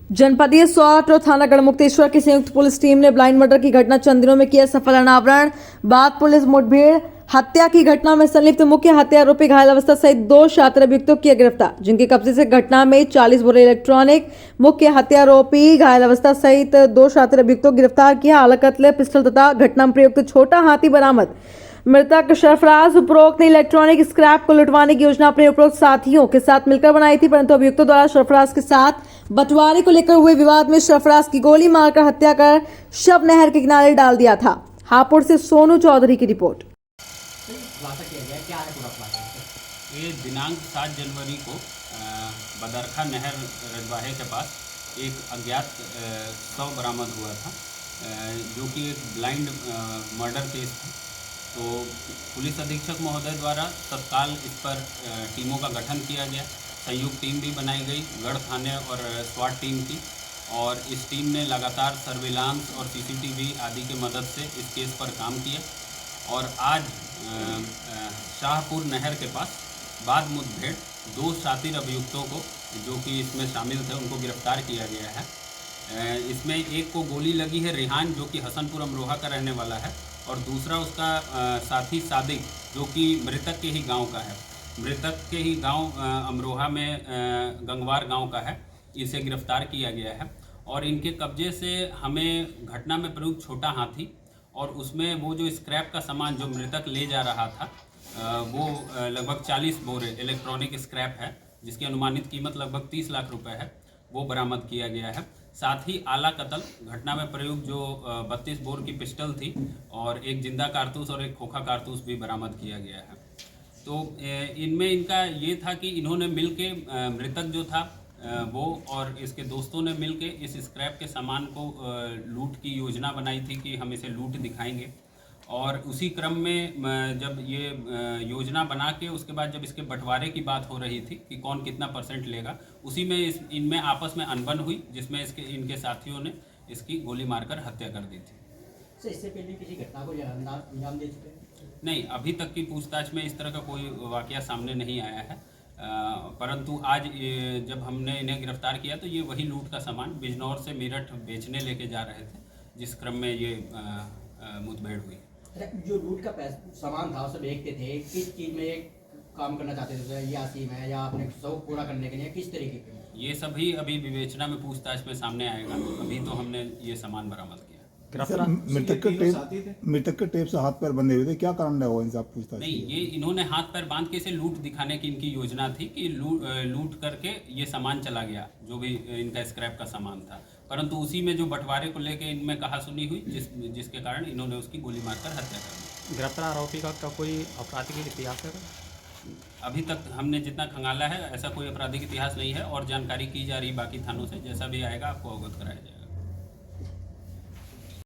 जनपदीय स्वाट और थाना गढ़मुक्तेश्वर की संयुक्त पुलिस टीम ने ब्लाइंड मर्डर की घटना चंद दिनों में किया सफल अनावरण। बाद पुलिस मुठभेड़ हत्या की घटना में संलिप्त मुख्य हत्या आरोपी घायल अवस्था सहित 2 शातिर अभियुक्तों किया गिरफ्तार, जिनके कब्जे से घटना में 40 बोरे इलेक्ट्रॉनिक। मुख्य हत्या आरोपी घायल अवस्था सहित 2 शातिर अभियुक्तों गिरफ्तार किया। आला कत्ल पिस्टल तथा घटना में प्रयुक्त छोटा हाथी बरामद। मृतक सरफराज उपरोक्त ने इलेक्ट्रॉनिक स्क्रैप को लुटवाने की योजना अपने उपरोक्त साथियों के साथ मिलकर बनाई थी, परंतु अभियुक्तों द्वारा सरफराज के साथ बंटवारे को लेकर हुए विवाद में सरफराज की गोली मारकर हत्या कर शव नहर के किनारे डाल दिया था। हापुड़ से सोनू चौधरी की रिपोर्ट। ये दिनांक 7 जनवरी को बदरखा नहर रजवाहे के पास एक अज्ञात शव बरामद हुआ था, जो कि एक ब्लाइंड मर्डर केस था। तो पुलिस अधीक्षक महोदय द्वारा तत्काल इस पर टीमों का गठन किया गया। संयुक्त टीम भी बनाई गई गढ़ थाने और स्वाट टीम की, और इस टीम ने लगातार सर्विलांस और सीसीटीवी आदि के मदद से इस केस पर काम किया। और आज शाहपुर नहर के पास बाद मुठभेड़ 2 शातिर अभियुक्तों को, जो कि इसमें शामिल थे, उनको गिरफ्तार किया गया है। इसमें एक को गोली लगी है, रिहान, जो कि हसनपुर अमरोहा का रहने वाला है, और दूसरा उसका साथी सादिक, जो कि मृतक के ही गांव का है। मृतक के ही गांव अमरोहा में गंगवार गांव का है। इसे गिरफ्तार किया गया है और इनके कब्जे से हमें घटना में प्रयुक्त छोटा हाथी और उसमें वो जो स्क्रैप का सामान जो मृतक ले जा रहा था, वो लगभग 40 बोरे इलेक्ट्रॉनिक स्क्रैप है, जिसकी अनुमानित कीमत लगभग 30 लाख रुपए है, वो बरामद किया गया है। साथ ही आला कत्ल घटना में प्रयुक्त जो 32 बोर की पिस्टल थी और एक जिंदा कारतूस और एक खोखा कारतूस भी बरामद किया गया है। तो इनमें इनका ये था कि इन्होंने मिलके मृतक जो था वो और इसके दोस्तों ने मिलके इस स्क्रैप के सामान को लूट की योजना बनाई थी कि हम इसे लूट दिखाएंगे। और उसी क्रम में जब ये योजना बना के उसके बाद जब इसके बंटवारे की बात हो रही थी कि कौन कितना % लेगा, उसी में इनमें आपस में अनबन हुई, जिसमें इनके साथियों ने इसकी गोली मारकर हत्या कर दी थी। सर, इससे पहले किसी घटना को अंजाम दे चुके हैं? नहीं, अभी तक की पूछताछ में इस तरह का कोई वाकया सामने नहीं आया है, परंतु आज जब हमने इन्हें गिरफ्तार किया तो ये वही लूट का सामान बिजनौर से मेरठ बेचने लेके जा रहे थे, जिस क्रम में ये मुठभेड़ हुई। जो लूट का सामान था उसे बेचते थे, किस चीज़ में काम करना चाहते थे, या सीम है या अपने शौक पूरा करने के लिए, किस तरीके के? ये सभी अभी विवेचना में पूछताछ में सामने आएगा। अभी तो हमने ये सामान बरामद किया। मृतक के टेप से हाथ पैर बंधे हुए थे, क्या कारण है वो इनसे आप पूछताछ? नहीं, ये इन्होंने हाथ पैर बांध के इसे लूट दिखाने की इनकी योजना थी कि लूट करके ये सामान चला गया, जो भी इनका स्क्रैप का सामान था, परंतु उसी में जो बंटवारे को लेके इनमें कहासुनी हुई, जिसके कारण इन्होंने उसकी गोली मारकर हत्या कर दी। गिरफ्तार आरोपी का कोई आपराधिक इतिहास है? अभी तक हमने जितना खंगाला है ऐसा कोई आपराधिक इतिहास नहीं है, और जानकारी की जा रही बाकी थानों से, जैसा भी आएगा आपको अवगत कराया जाएगा।